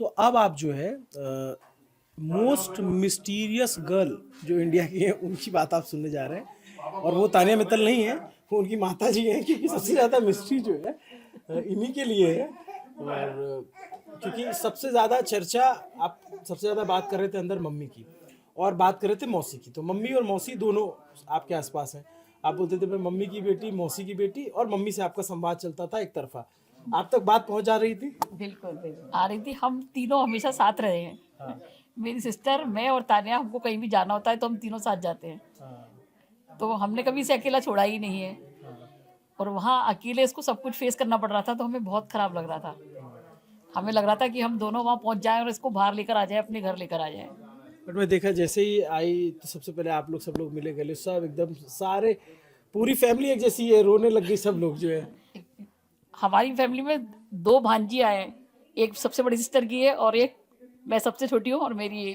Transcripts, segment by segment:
तो अब आप जो है मोस्ट मिस्टीरियस गर्ल जो इंडिया की है उनकी बात आप सुनने जा रहे हैं, और वो तानिया मित्तल नहीं है, वो उनकी माता जी हैं, क्योंकि सबसे ज़्यादा मिस्ट्री जो है इन्हीं के लिए है। और क्योंकि सबसे ज़्यादा चर्चा, आप सबसे ज़्यादा बात कर रहे थे अंदर मम्मी की और बात कर रहे थे मौसी की, तो मम्मी और मौसी दोनों आपके आसपास हैं। आप बोलते थे मैं मम्मी की बेटी, मौसी की बेटी, और मम्मी से आपका संवाद चलता था एक तरफा। आप तक बात पहुंच जा रही थी? बिल्कुल बिल्कुल आ रही थी। हम तीनों हमेशा साथ रहे हैं। हाँ मेरी सिस्टर, मैं और तान्या, हमको कहीं भी जाना होता है तो हम तीनों साथ जाते हैं। हाँ तो हमने कभी इसे अकेला छोड़ा ही नहीं है। हाँ और वहाँ अकेले इसको सब कुछ फेस करना पड़ रहा था तो हमें बहुत खराब लग रहा था। हमें लग रहा था कि हम दोनों वहाँ पहुँच जाएं और इसको बाहर लेकर आ जाए, अपने घर लेकर आ जाए। बट मैं देखा जैसे ही आई तो सबसे पहले आप लोग सब लोग मिले गले, सब एकदम सारे, पूरी फैमिली एक जैसी है, रोने लग गई सब लोग जो है। हमारी फैमिली में दो भांजियाँ हैं। एक सबसे बड़ी सिस्टर की है और एक मैं सबसे छोटी हूँ और मेरी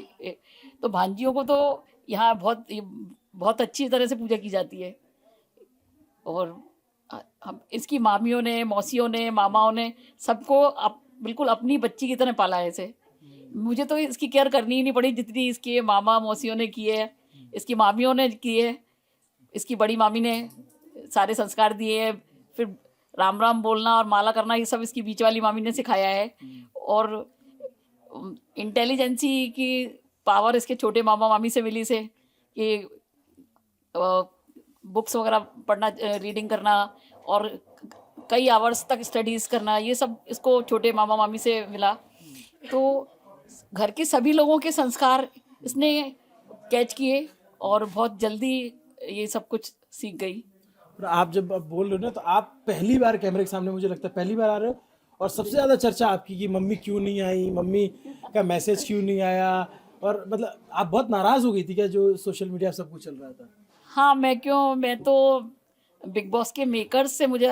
तो भांजियों को तो यहाँ बहुत अच्छी तरह से पूजा की जाती है। और हम इसकी मामियों ने, मौसियों ने, मामाओं ने सबको बिल्कुल अपनी बच्ची की तरह पाला है इसे। मुझे तो इसकी केयर करनी ही नहीं पड़ी जितनी इसके मामा मौसियों ने की है, इसकी मामियों ने की है। इसकी बड़ी मामी ने सारे संस्कार दिए हैं। फिर राम राम बोलना और माला करना ये सब इसकी बीच वाली मामी ने सिखाया है। और इंटेलिजेंसी की पावर इसके छोटे मामा मामी से मिली से कि बुक्स वगैरह पढ़ना, रीडिंग करना और कई आवर्स तक स्टडीज़ करना, ये सब इसको छोटे मामा मामी से मिला। तो घर के सभी लोगों के संस्कार इसने कैच किए और बहुत जल्दी ये सब कुछ सीख गई। और आप जब अब बोल रहे हो ना, तो आप पहली बार कैमरे के सामने, मुझे लगता है पहली बार आ रहे हो, और सबसे ज़्यादा चर्चा आपकी कि मम्मी क्यों नहीं आई, मम्मी का मैसेज क्यों नहीं आया, और मतलब आप बहुत नाराज़ हो गई थी क्या जो सोशल मीडिया सब कुछ चल रहा था? हाँ, मैं तो बिग बॉस के मेकर्स से मुझे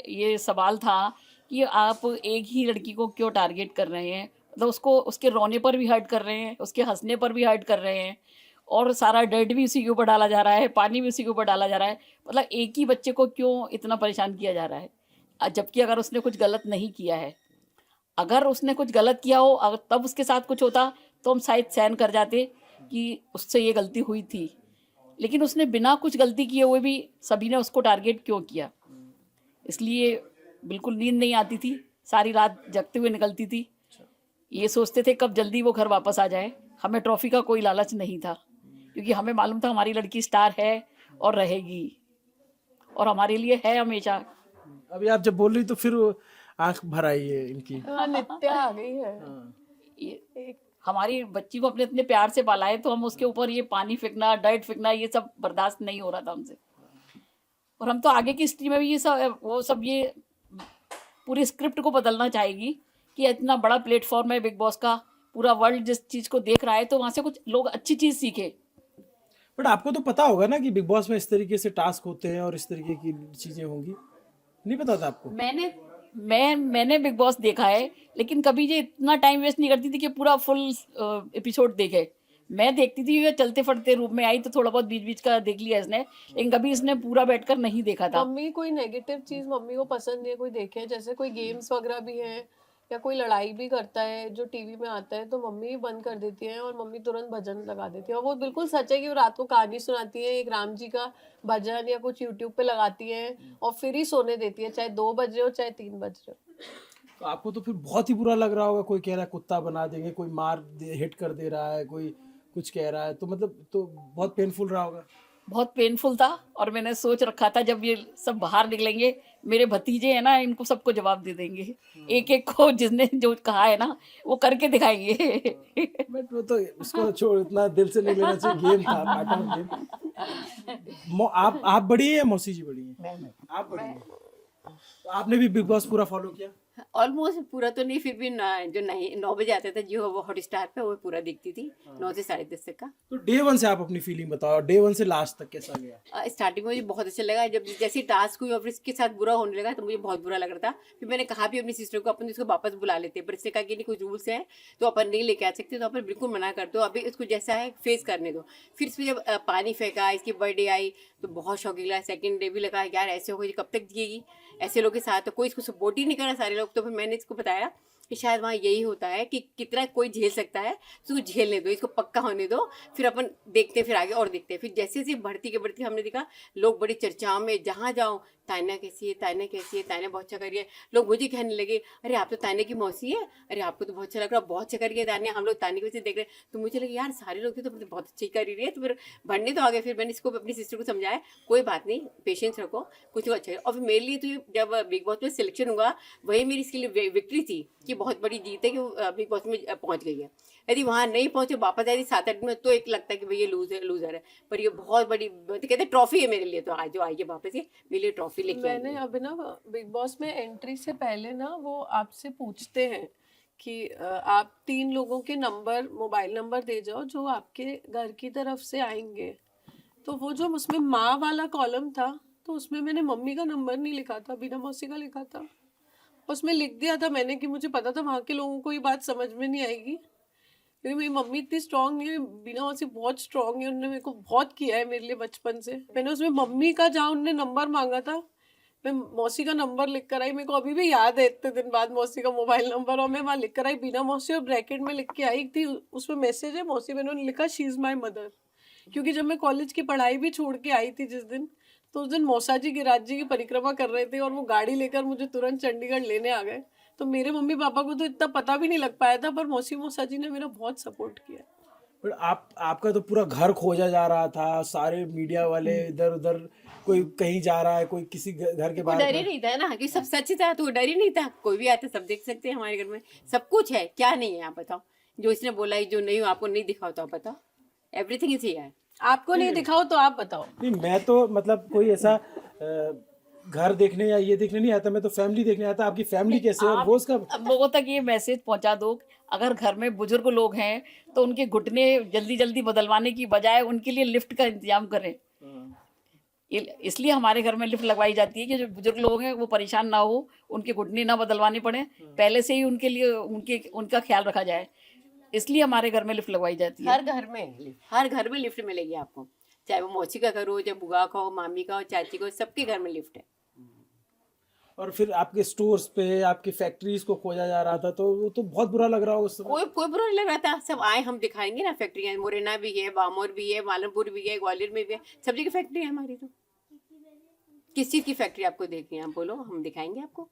ये सवाल था कि आप एक ही लड़की को क्यों टारगेट कर रहे हैं। मतलब उसको उसके रोने पर भी हर्ट कर रहे हैं, उसके हंसने पर भी हर्ट कर रहे हैं और सारा डर्ट भी उसी के ऊपर डाला जा रहा है, पानी भी उसी के ऊपर डाला जा रहा है। मतलब एक ही बच्चे को क्यों इतना परेशान किया जा रहा है, जबकि अगर उसने कुछ गलत नहीं किया है। अगर उसने कुछ गलत किया हो, तब उसके साथ कुछ होता तो हम शायद सहन कर जाते कि उससे ये गलती हुई थी। लेकिन उसने बिना कुछ गलती किए हुए भी सभी ने उसको टारगेट क्यों किया। इसलिए बिल्कुल नींद नहीं आती थी, सारी रात जगते हुए निकलती थी। ये सोचते थे कब जल्दी वो घर वापस आ जाए। हमें ट्रॉफी का कोई लालच नहीं था क्योंकि हमें मालूम था हमारी लड़की स्टार है और रहेगी और हमारे लिए है हमेशा। अभी आप जब बोल रही तो फिर वो आंख भर आई है इनकी। हाँ, नित्या आ गई है। हाँ। ये हमारी बच्ची को अपने इतने प्यार से पाला है तो हम उसके ऊपर ये पानी फेंकना, डर्ट फेंकना, ये सब बर्दाश्त नहीं हो रहा था हमसे। और हम तो आगे की हिस्ट्री में भी ये सब वो सब ये पूरी स्क्रिप्ट को बदलना चाहेगी कि इतना बड़ा प्लेटफॉर्म है बिग बॉस का, पूरा वर्ल्ड जिस चीज़ को देख रहा है तो वहाँ से कुछ लोग अच्छी चीज़ सीखे। बट आपको तो पता होगा ना कि बिग बॉस में इस तरीके से टास्क होते हैं और इस तरीके की चीज़ें होंगी, नहीं पता था आपको? मैंने बिग बॉस देखा है लेकिन कभी ये इतना टाइम वेस्ट नहीं करती थी कि पूरा फुल एपिसोड देखे। मैं देखती थी ये चलते फटते रूप में आई तो थोड़ा बहुत बीच बीच का देख लिया इसने, लेकिन कभी इसने पूरा बैठकर नहीं देखा था। मम्मी कोई नेगेटिव चीज मम्मी को पसंद नहीं है कोई देखे, जैसे कोई गेम्स वगैरह भी हैं या कोई लड़ाई भी करता है जो टीवी में आता है तो मम्मी भी बंद कर देती है और मम्मी तुरंत भजन लगा देती है। और वो बिल्कुल सच है कि वो रात को कहानी सुनाती है, एक राम जी का भजन या कुछ यूट्यूब पे लगाती है और फिर ही सोने देती है, चाहे 2 बज रहे हो चाहे 3 बज रहे हो। तो आपको तो फिर बहुत ही बुरा लग रहा होगा, कोई कह रहा है कुत्ता बना देंगे, कोई हिट कर दे रहा है, कोई कुछ कह रहा है, तो मतलब तो बहुत पेनफुल रहा होगा। बहुत पेनफुल था और मैंने सोच रखा था जब ये सब बाहर निकलेंगे, मेरे भतीजे हैं ना, इनको सबको जवाब दे देंगे। एक एक को जिसने जो कहा है ना वो करके दिखाएंगे। बट वो तो उसको छोड़, इतना दिल से नहीं लेना चाहिए, गेम था, पार्ट ऑफ गेम। आप बड़ी है या मौसी जी बड़ी है? आप बड़ी है। तो आपने भी बिग बॉस पूरा फॉलो किया? ऑलमोस्ट पूरा तो नहीं, फिर भी जो नहीं 9 बजे आता था जो वो हॉटस्टार पे वो पूरा देखती थी 9 से 10:30 तक का। तो डे वन से आप अपनी फीलिंग बताओ, डे वन से लास्ट तक कैसा गया? स्टार्टिंग में मुझे बहुत अच्छा लगा, जब जैसे टास्क हुई और फिर इसके साथ बुरा होने लगा तो मुझे बहुत बुरा लग रहा था। फिर मैंने कहा भी अपनी सिस्टर को अपन इसको वापस बुला लेते, पर इसने कहा कि नहीं कुछ रूल्स हैं तो अपन नहीं लेके आ सकते, तो अपन बिल्कुल मना कर दो, अभी इसको जैसा है फेस करने दो। फिर इसमें जब पानी फेंका, इसकी बर्थडे आई तो बहुत शॉकिंग लगा। सेकेंड डे भी लगा यार ऐसे होगी कब तक जिएगी, ऐसे लोग के साथ तो कोई इसको सपोर्ट ही नहीं कर रहा सारे लोग। तो फिर मैंने इसको बताया कि शायद वहाँ यही होता है कि कितना कोई झेल सकता है, तो उसको झेलने दो, इसको पक्का होने दो, फिर अपन देखते हैं, फिर आगे और देखते हैं। फिर जैसे जैसे बढ़ती के बढ़ती हमने देखा लोग बड़ी चर्चाओं में, जहाँ जाओ तान्या कैसी है, तान्या कैसी है, तान्या बहुत अच्छा कर रही है। लोग मुझे कहने लगे अरे आप तो तान्या की मौसी है, अरे आपको तो बहुत अच्छा लग रहा है, बहुत अच्छा कर रही है तान्या, हम लोग तान्या की वजह से देख रहे हैं। तो मुझे लगे यार सारे लोग तो बहुत अच्छी कर रही है, तो फिर बढ़ने तो आ गए। फिर मैंने इसको अपनी सिस्टर को समझाया कोई बात नहीं, पेशेंस रखो, कुछ तो अच्छा है। और फिर मेरे लिए तो ये जब बिग बॉस में सिलेक्शन हुआ वही मेरी इसके लिए विक्ट्री थी कि बहुत बड़ी जीत है कि वो बिग बॉस में पहुंच गई है। यदि वहाँ नहीं पहुंचे, वापस आई थी 7-8 में, तो एक लगता है कि भाई ये लूजर है। पर ये बहुत बड़ी कहते ट्रॉफी है मेरे लिए, तो आज जो आई है वापस ये मेरे लिए ट्रॉफी लेके आई मैंने है। अभी ना बिग बॉस में एंट्री से पहले ना वो आपसे पूछते हैं कि आप 3 लोगों के नंबर, मोबाइल नंबर दे जाओ जो आपके घर की तरफ से आएंगे। तो वो जो उसमें माँ वाला कॉलम था, तो उसमें मैंने मम्मी का नंबर नहीं लिखा था, बीना मौसी का लिखा था। उसमें लिख दिया था मैंने कि मुझे पता था वहाँ के लोगों को ये बात समझ में नहीं आएगी, क्योंकि मेरी मम्मी इतनी स्ट्रांग नहीं है, बीना मौसी बहुत स्ट्रांग है, उन्होंने मेरे को बहुत किया है मेरे लिए बचपन से। मैंने उसमें मम्मी का जहाँ उनने नंबर मांगा था, मैं मौसी का नंबर लिख कर आई। मेरे को अभी भी याद है इतने दिन बाद मौसी का मोबाइल नंबर, और मैं वहाँ लिख कर आई बीना मौसी, और ब्रैकेट में लिख के आई थी, उसमें मैसेज है मौसी, मैंने लिखा शी इज़ माई मदर। क्योंकि जब मैं कॉलेज की पढ़ाई भी छोड़ के आई थी जिस दिन, तो उस दिन मौसा जी गिरिराज जी की परिक्रमा कर रहे थे और वो गाड़ी लेकर मुझे तुरंत चंडीगढ़ लेने आ गए। तो मेरे मम्मी पापा को तो इतना पता भी नहीं लग पाया था, पर मौसा जी ने मेरा बहुत सपोर्ट किया। बट आपका तो पूरा घर खोजा जा रहा था, सारे मीडिया वाले इधर उधर, कोई कहीं जा रहा है, कोई किसी घर के वो बाहर डर ही नहीं था ना, कि सब सच था तो वो डर ही नहीं था। कोई भी आता सब देख सकते हैं, हमारे घर में सब कुछ है, क्या नहीं है आप बताओ। जो इसने बोला है, जो नहीं आपको नहीं दिखा तो आप बताओ, एवरीथिंग इज हियर। आपको नहीं दिखाओ तो आप बताओ। नहीं, मैं तो मतलब कोई ऐसा घर देखने या ये देखने नहीं आता, मैं तो फैमिली देखने आता। आपकी फैमिली कैसे है और वो उसका अब लोगों तक ये मैसेज पहुंचा दो, अगर घर में बुजुर्ग लोग हैं तो उनके घुटने जल्दी जल्दी बदलवाने की बजाय उनके लिए लिफ्ट का इंतजाम करें। इसलिए हमारे घर में लिफ्ट लगवाई जाती है कि जो बुजुर्ग लोग हैं वो परेशान ना हो, उनके घुटने ना बदलवाने पड़े, पहले से ही उनके लिए उनका ख्याल रखा जाए, इसलिए हमारे घर में लिफ्ट लगवाई जाती है। हर घर में लिफ्ट मिलेगी आपको, चाहे वो मौसी का घर हो, चाहे बुआ का हो, मामी का हो, चाची का हो, सबके घर में लिफ्ट है। और फिर आपके स्टोर्स पे, आपकी फैक्ट्रीज को खोजा जा रहा था, तो वो तो बहुत बुरा लग रहा होगा उस समय। कोई बुरा नहीं लग रहा था, सब आए, हम दिखाएंगे ना फैक्ट्री। मुरैना भी है, बामोर भी है, मालमपुर भी है, ग्वालियर में भी है, सब जगह फैक्ट्री है हमारी। तो किस चीज की फैक्ट्री आपको देखनी है, आप बोलो, हम दिखाएंगे आपको।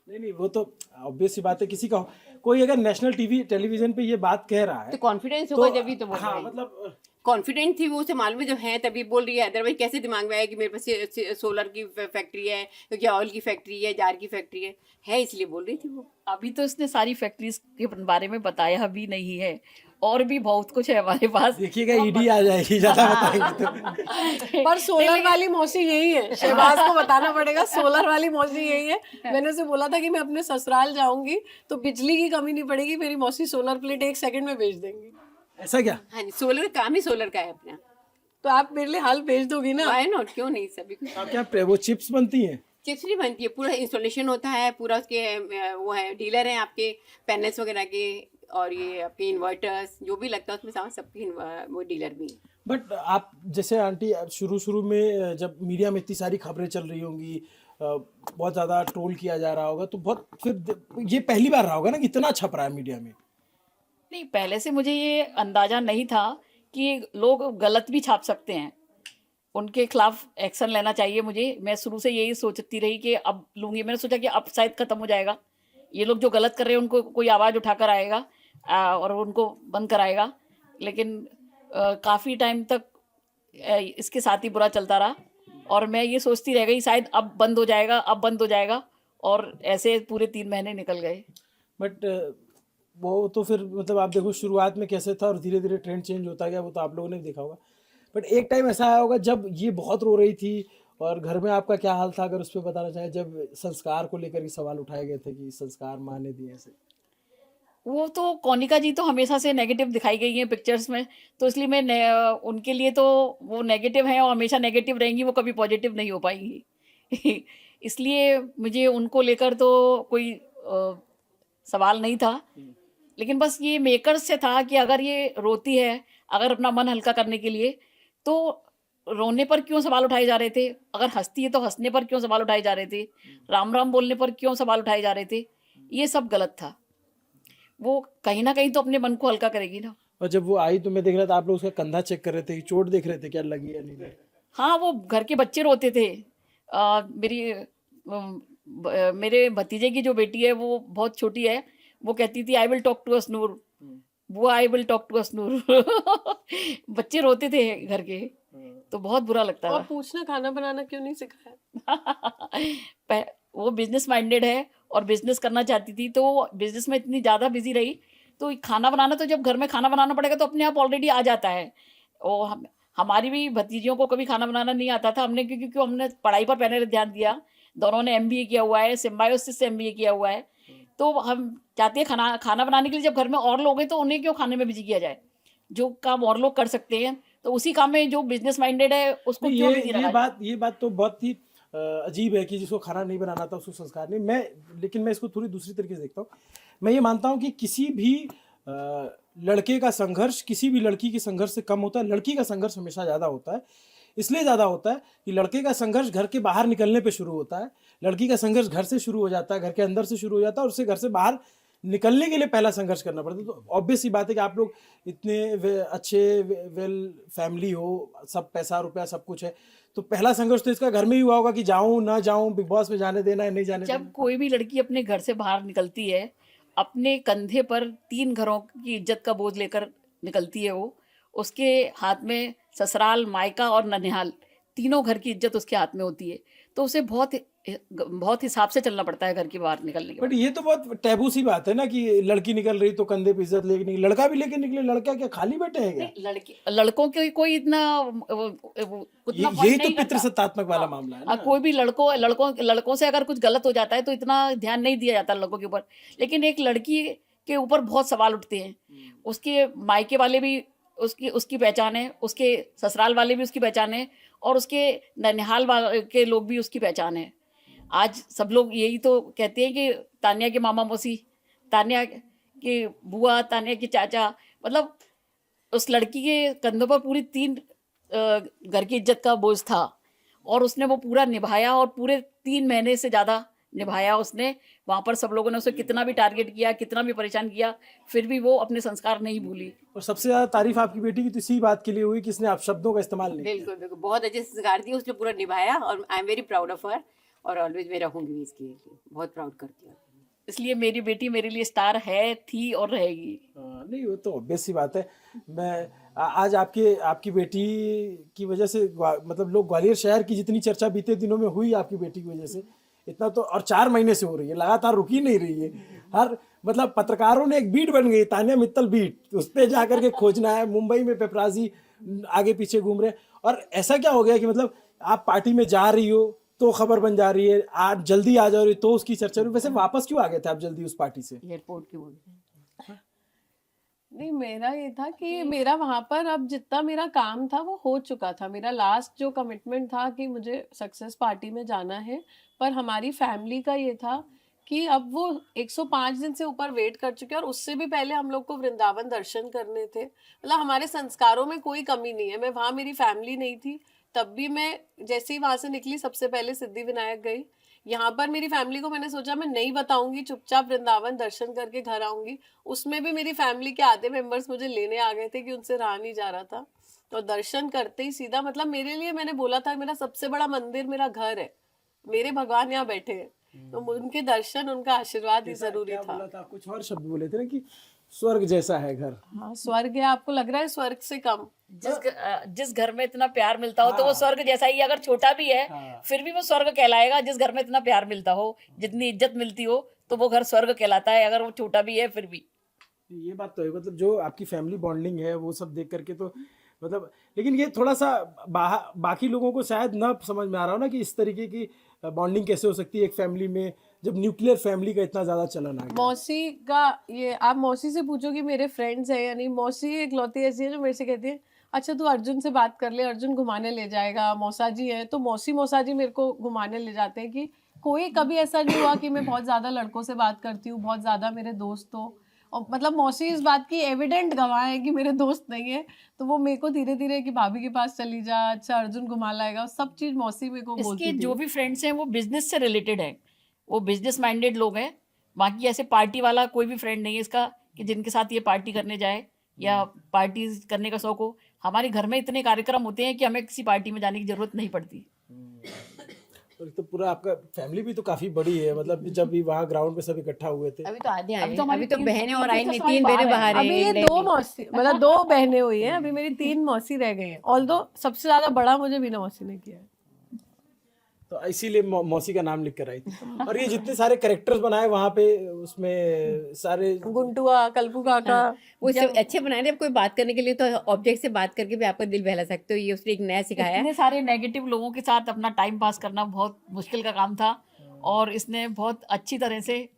नहीं, वो तो ऑब्वियस सी बात है। किसी का कोई अगर नेशनल टेलीविजन पे ये बात कह रहा है तो कॉन्फिडेंस होगा जब ही तो बोल हाँ, रहे हैं। मतलब कॉन्फिडेंट थी वो, उसे मालूम है जो है तभी बोल रही है, अदरवाइज कैसे दिमाग में आया कि मेरे पास सोलर की फैक्ट्री है, क्योंकि ऑयल की फैक्ट्री है, जार की फैक्ट्री है, इसलिए बोल रही थी वो। अभी तो इसने सारी फैक्ट्रीज के बारे में बताया भी नहीं है, और भी बहुत कुछ है हमारे पास। देखिएगा ईडी आ जाएगी ज्यादा बताएंगे तो। पर सोलर वाली मौसी यही है, शहबाज को बताना पड़ेगा, सोलर वाली मौसी यही है। मैंने उसे बोला था कि मैं अपने ससुराल जाऊंगी तो बिजली की कमी नहीं पड़ेगी, मेरी मौसी सोलर प्लेट 1 सेकंड में भेज देंगी। ऐसा क्या? हाँ जी, सोलर काम ही सोलर का है अपना। तो आप मेरे लिए हाल भेज दोगी ना? वाई नॉट, क्यों नहीं, सभी कुछ। आप क्या वो चिप्स बनती हैं? चिप्स नहीं बनती है, पूरा इंस्टॉलेशन होता है, पूरा उसके वो है, डीलर हैं आपके पैनल्स वगैरह के, और ये आपके इन्वर्टर्स जो भी लगता है उसमें सामान सबकी वो डीलर भी है। बट आप जैसे आंटी शुरू में जब मीडिया में इतनी सारी खबरें चल रही होंगी, बहुत ज़्यादा ट्रोल किया जा रहा होगा, तो बहुत फिर ये पहली बार रहा होगा ना कि इतना छप रहा है मीडिया में? नहीं, पहले से मुझे ये अंदाजा नहीं था कि लोग गलत भी छाप सकते हैं, उनके खिलाफ एक्शन लेना चाहिए मुझे। मैं शुरू से यही सोचती रही कि अब लूँगी। मैंने सोचा कि अब शायद ख़त्म हो जाएगा, ये लोग जो गलत कर रहे हैं उनको कोई आवाज़ उठाकर आएगा और उनको बंद कराएगा। लेकिन काफ़ी टाइम तक इसके साथ ही बुरा चलता रहा, और मैं ये सोचती रह गई शायद अब बंद हो जाएगा, अब बंद हो जाएगा, और ऐसे पूरे 3 महीने निकल गए। बट वो तो फिर मतलब आप देखो शुरुआत में कैसे था और धीरे धीरे ट्रेंड चेंज होता गया, वो तो आप लोगों ने भी देखा होगा। बट एक टाइम ऐसा आया होगा जब ये बहुत रो रही थी, और घर में आपका क्या हाल था, अगर उस पर बताना चाहें, जब संस्कार को लेकर के सवाल उठाए गए थे कि संस्कार माँ ने दिए ऐसे? वो तो कोनिका जी तो हमेशा से नेगेटिव दिखाई गई हैं पिक्चर्स में, तो इसलिए मैं उनके लिए तो वो नेगेटिव हैं और हमेशा नेगेटिव रहेंगी, वो कभी पॉजिटिव नहीं हो पाएंगी। इसलिए मुझे उनको लेकर तो कोई सवाल नहीं था, लेकिन बस ये मेकर्स से था कि अगर ये रोती है, अगर अपना मन हल्का करने के लिए, तो रोने पर क्यों सवाल उठाए जा रहे थे, अगर हंसती है तो हंसने पर क्यों सवाल उठाए जा रहे थे, राम राम बोलने पर क्यों सवाल उठाए जा रहे थे, ये सब गलत था। वो कहीं ना कहीं तो अपने मन को हल्का करेगी ना। और जब वो आई तो मैं देख रहा था आप लोग उसका कंधा चेक कर रहे थे, चोट देख रहे थे क्या लगी या नहीं लगी? हाँ, वो घर के बच्चे रोते थे। मेरे भतीजे की जो बेटी है वो बहुत छोटी है, वो कहती थी आई विल टॉक टू असनूर, वो आई विल टॉक टू असनूर। बच्चे रोते थे घर के, तो बहुत बुरा लगता और था। पूछना खाना बनाना क्यों नहीं सिखाया? वो बिजनेस माइंडेड है और बिजनेस करना चाहती थी, तो वो बिजनेस में इतनी ज़्यादा बिजी रही, तो खाना बनाना तो जब घर में खाना बनाना पड़ेगा तो अपने आप ऑलरेडी आ जाता है। और हमारी भी भतीजियों को कभी खाना बनाना नहीं आता था, हमने क्योंकि हमने पढ़ाई पर पहले ध्यान दिया। दोनों ने MBA किया हुआ है, सिम्बायोसिस से MBA किया हुआ है, तो हम चाहते हैं खाना बनाने के लिए जब घर में और लोग हैं तो उन्हें क्यों खाने में बिजी किया जाए, जो काम और लोग कर सकते हैं तो उसी काम में जो बिजनेस माइंडेड है उसको क्यों बिजी रखा जाए? ये बात तो बहुत ही अजीब है कि जिसको खाना नहीं बनाना था उसको संस्कार नहीं। लेकिन मैं इसको थोड़ी दूसरी तरीके से देखता हूँ। मैं ये मानता हूँ कि किसी भी लड़के का संघर्ष किसी भी लड़की के संघर्ष से कम होता है। लड़की का संघर्ष हमेशा ज़्यादा होता है, इसलिए ज़्यादा होता है कि लड़के का संघर्ष घर के बाहर निकलने पे शुरू होता है, लड़की का संघर्ष घर से शुरू हो जाता है, घर के अंदर से शुरू हो जाता है, और उससे घर से बाहर निकलने के लिए पहला संघर्ष करना पड़ता है। तो ऑब्वियस सी बात है कि आप लोग इतने अच्छे वेल फैमिली हो, सब पैसा रुपया सब कुछ है, तो पहला संघर्ष तो इसका घर में ही हुआ होगा कि जाऊं ना जाऊं, बिग बॉस में जाने देना है नहीं जाने जब कोई भी लड़की अपने घर से बाहर निकलती है, अपने कंधे पर 3 घरों की इज्जत का बोझ लेकर निकलती है। वो उसके हाथ में ससुराल, मायका और ननिहाल, तीनों घर की इज्जत उसके हाथ में होती है, तो उसे बहुत हिसाब से चलना पड़ता है घर के बाहर निकलने के बाद। बट ये तो बहुत टैबू सी बात है ना कि लड़की निकल रही तो कंधे पे इज्जत लेके निकली, लड़का भी लेके निकले। लड़का क्या खाली बैठे हैं क्या? लड़कों के कोई इतना यही तो पितृसत्तात्मक वाला मामला है ना। कोई भी लड़कों से अगर कुछ गलत हो जाता है तो इतना ध्यान नहीं दिया जाता लड़कों के ऊपर, लेकिन एक लड़की के ऊपर बहुत सवाल उठते हैं। उसके मायके वाले भी उसकी पहचान है, उसके ससुराल वाले भी उसकी पहचान है, और उसके ननिहाल के लोग भी उसकी पहचान है। आज सब लोग यही तो कहते हैं कि तान्या के मामा मौसी, तान्या के बुआ, तान्या के चाचा, मतलब उस लड़की के कंधों पर पूरी 3 घर की इज्जत का बोझ था, और उसने वो पूरा निभाया, और पूरे 3 महीने से ज़्यादा निभाया उसने। वहाँ पर सब लोगों ने उसे कितना भी टारगेट किया, कितना भी परेशान किया, फिर भी वो अपने संस्कार नहीं भूली। और सबसे ज़्यादा तारीफ आपकी बेटी की तो इसी बात के लिए हुई कि इसने आप शब्दों का इस्तेमाल नहीं किया। बिल्कुल बिल्कुल, बहुत अच्छे संस्कार दिए, उसने पूरा निभाया, और I am very proud of her, और ऑलवेज मैं रहूंगी इसके लिए, बहुत प्राउड करती हूँ। इसलिए मेरी बेटी मेरे लिए स्टार है, थी और रहेगी। नहीं, वो तो ऑब्वियस सी बात है। मैं आज आपकी बेटी की वजह से मतलब लोग ग्वालियर शहर की जितनी चर्चा बीते दिनों में हुई आपकी बेटी की वजह से, इतना तो, और 4 महीने से हो रही है, लगातार रुकी नहीं रही है। हर मतलब पत्रकारों ने एक बीट बन गई, तान्या मित्तल बीट, उस पर जाकर के खोजना है। मुंबई में पेपराजी आगे पीछे घूम रहे, और ऐसा क्या हो गया कि मतलब आप पार्टी में जा रही हो तो खबर बन जा रही है, आप जल्दी आ जा रही तो उसकी चर्चा। वैसे वापस क्यों आ गए थे आप जल्दी उस पार्टी से? एयरपोर्ट की बोल नहीं, मेरा ये था कि मेरा वहां पर अब जितना मेरा काम था वो हो चुका था। मेरा लास्ट जो कमिटमेंट था कि मुझे सक्सेस पार्टी में जाना है, पर हमारी फैमिली का ये था कि अब वो 105 दिन से ऊपर वेट कर चुके हैं, और उससे भी पहले हम लोग को वृंदावन दर्शन करने थे। मतलब हमारे संस्कारों में कोई कमी नहीं है। मैं वहाँ, मेरी फैमिली नहीं थी तब भी, मैं जैसे ही वहां से निकली सबसे पहले सिद्धि विनायक गई। यहाँ पर मेरी फैमिली को मैंने सोचा मैं नहीं बताऊंगी, चुपचाप वृंदावन दर्शन करके घर आऊंगी। उसमें भी मेरी फैमिली के आधे मेंबर्स मुझे लेने आ गए थे कि उनसे रहा नहीं जा रहा था। तो दर्शन करते ही सीधा, मतलब मेरे लिए, मैंने बोला था मेरा सबसे बड़ा मंदिर मेरा घर है, मेरे भगवान यहाँ बैठे हैं, तो उनके दर्शन, उनका आशीर्वाद ही जरूरी था। बोला था कुछ और शब्द बोले थे ना कि स्वर्ग जैसा है घर। हाँ, स्वर्ग है। आपको लग रहा है स्वर्ग से कम? जिस घर में इतना प्यार मिलता हो तो वो स्वर्ग जैसा ही, अगर छोटा भी है फिर भी वो स्वर्ग कहलाएगा। जिस घर में इतना प्यार मिलता हो, जितनी इज्जत मिलती हो, तो वो घर स्वर्ग कहलाता है, अगर वो छोटा भी है फिर भी। ये बात तो है, मतलब जो आपकी फैमिली बॉन्डिंग है वो सब देख करके तो मतलब, लेकिन ये थोड़ा सा बाकी लोगों को शायद ना समझ में आ रहा हो ना कि इस तरीके की बॉन्डिंग कैसे हो सकती है एक फैमिली में, जब न्यूक्लियर फैमिली का इतना ज्यादा चलन आ गया। मौसी का ये, आप मौसी से पूछो कि मेरे फ्रेंड्स हैं या नहीं। मौसी इकलौती ऐसी है जो मेरे से कहती है अच्छा तू अर्जुन से बात कर ले, अर्जुन घुमाने ले जाएगा। मौसा जी है तो मौसा जी मेरे को घुमाने ले जाते हैं। कि कोई कभी ऐसा नहीं हुआ कि मैं बहुत ज्यादा लड़कों से बात करती हूँ, बहुत ज्यादा मेरे दोस्त हो। और मतलब मौसी इस बात की एविडेंट गवाह है कि मेरे दोस्त नहीं है, तो वो मेरे को धीरे धीरे कि भाभी के पास चली जा, अच्छा अर्जुन घुमा लाएगा, सब चीज मौसी मेरे को बोलती थी। जो भी फ्रेंड्स हैं वो बिजनेस से रिलेटेड है, वो बिजनेस माइंडेड लोग हैं। बाकी ऐसे पार्टी वाला कोई भी फ्रेंड नहीं है इसका। कि जिनके साथ ये पार्टी करने जाए या पार्टी करने का शौक हो। हमारे घर में इतने कार्यक्रम होते हैं कि हमें किसी पार्टी में जाने की जरूरत नहीं पड़ती। और तो पूरा आपका फैमिली भी तो काफी बड़ी है, मतलब जब भी वहाँ ग्राउंड पे सब इकट्ठा हुए थे। अभी तो आधे आए अभी हैं, तो हमारी अभी तो तीन- बहनें और तीन आई नहीं, सिस्टर्स 3 हमारी बहनें बाहर बाहर अभी ये हैं। 2 मौसी मतलब 2 बहनें हुई हैं, अभी मेरी 3 मौसी रह गई हैं। ऑल्दो सबसे ज्यादा बड़ा मुझे बीना मौसी ने किया है। तो इसीलिए मौसी का नाम लिख कर आई थी। और ये जितने सारे कैरेक्टर्स बनाए वहाँ पे, उसमें सारे गुंटुआ, कल्पू काका, वो सब अच्छे बना रहे हैं। कोई बात करने के लिए तो ऑब्जेक्ट से बात करके भी आपका दिल बहला सकते हो, ये उसने एक नया सिखाया है। इतने सारे नेगेटिव लोगों के साथ अपना टाइम पास करना बहुत मुश्किल का काम था और इसने बहुत अच्छी तरह से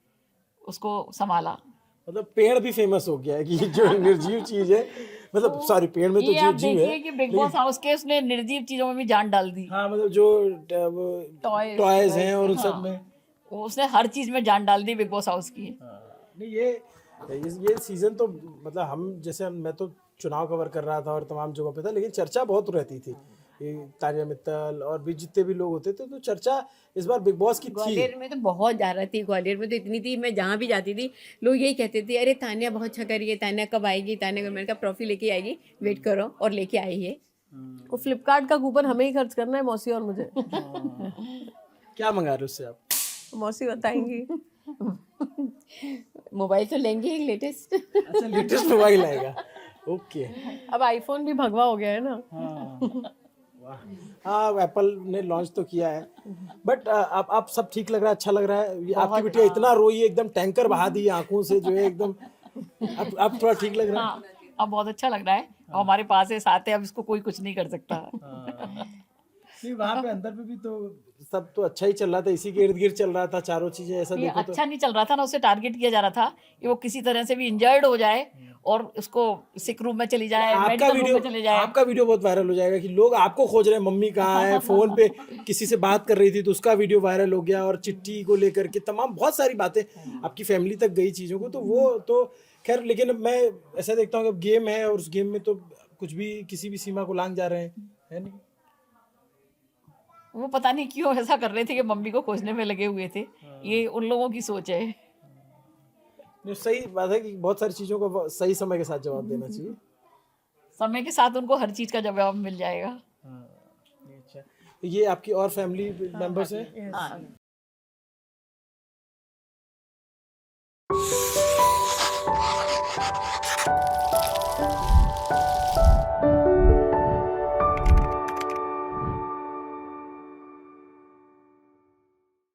उसको संभाला। मतलब पेड़ भी फेमस हो गया है कि जो निर्जीव चीज है, मतलब सॉरी पेड़ में तो ये आप जीव देखिए है। कि बिग बॉस हाउस के उसने निर्जीव चीजों में भी जान डाल दी। हाँ मतलब जो टॉयज हैं और उन सब में। वो उसने हर चीज में जान डाल दी बिग बॉस हाउस की। नहीं ये सीजन तो मतलब हम जैसे मैं तो चुनाव कवर कर रहा था और तमाम जगहों पे था, लेकिन चर्चा बहुत रहती थी। ये तानिया मित्तल और भी जितने भी लोग होते थे, तो चर्चा इस बार बिग बॉस की थी। ग्वालियर में तो बहुत ज्यादा थी, ग्वालियर में तो इतनी थी, मैं जहाँ भी जाती थी लोग यही कहते थे, अरे तानिया बहुत अच्छा कर रही है, तानिया कब आएगी, तानिया मैंने कहा ट्रॉफी लेके आएगी, वेट करो, और लेके आई है। वो फ्लिपकार्ट का कूपन हमें ही खर्च करना है, मौसी और मुझे। क्या मंगा रहे हो उससे आप? मौसी बताएंगी। मोबाइल तो लेंगे एक लेटेस्ट। अच्छा लेटेस्ट मोबाइल आएगा, ओके। अब आईफोन भी भगवा हो गया है ना। हाँ एप्पल ने लॉन्च तो किया है, बट अब सब ठीक लग रहा है, अच्छा लग रहा है। ये आपकी बिटिया इतना रोई है, एकदम टैंकर बहा दी है आंखों से, जो है एकदम। अब थोड़ा ठीक लग रहा है। हाँ, अब बहुत अच्छा लग रहा है और हमारे पास है, साथ है, अब इसको कोई कुछ नहीं कर सकता। नहीं वहाँ पे अंदर पे भी तो सब तो अच्छा ही चल रहा था, इसी के इर्द गिर्द चल रहा था चारों चीजें, ऐसा ये देखो तो। अच्छा नहीं चल रहा था ना, उसे टारगेट किया जा रहा था कि वो किसी तरह से भी इंजर्ड हो जाए और उसको सिक रूम में चली जाए, मेडिकल रूम में चले जाए। आपका वीडियो बहुत वायरल हो जाएगा कि लोग आपको खोज रहे हैं, मम्मी कहाँ है, फोन पे किसी से बात कर रही थी तो उसका वीडियो वायरल हो गया, और चिट्ठी को लेकर के तमाम बहुत सारी बातें आपकी फैमिली तक गई चीजों को, तो वो तो खैर। लेकिन मैं ऐसा देखता हूँ कि गेम है और उस गेम में तो कुछ भी किसी भी सीमा को लांघ जा रहे हैं, है नहीं? वो पता नहीं क्यों ऐसा कर रहे थे कि मम्मी को खोजने में लगे हुए थे। ये उन लोगों की सोच है। नहीं, सही बात है कि बहुत सारी चीजों को सही समय के साथ जवाब देना चाहिए। समय के साथ उनको हर चीज का जवाब मिल जाएगा। अच्छा, ये आपकी और फैमिली मेंबर्स हैं? हाँ।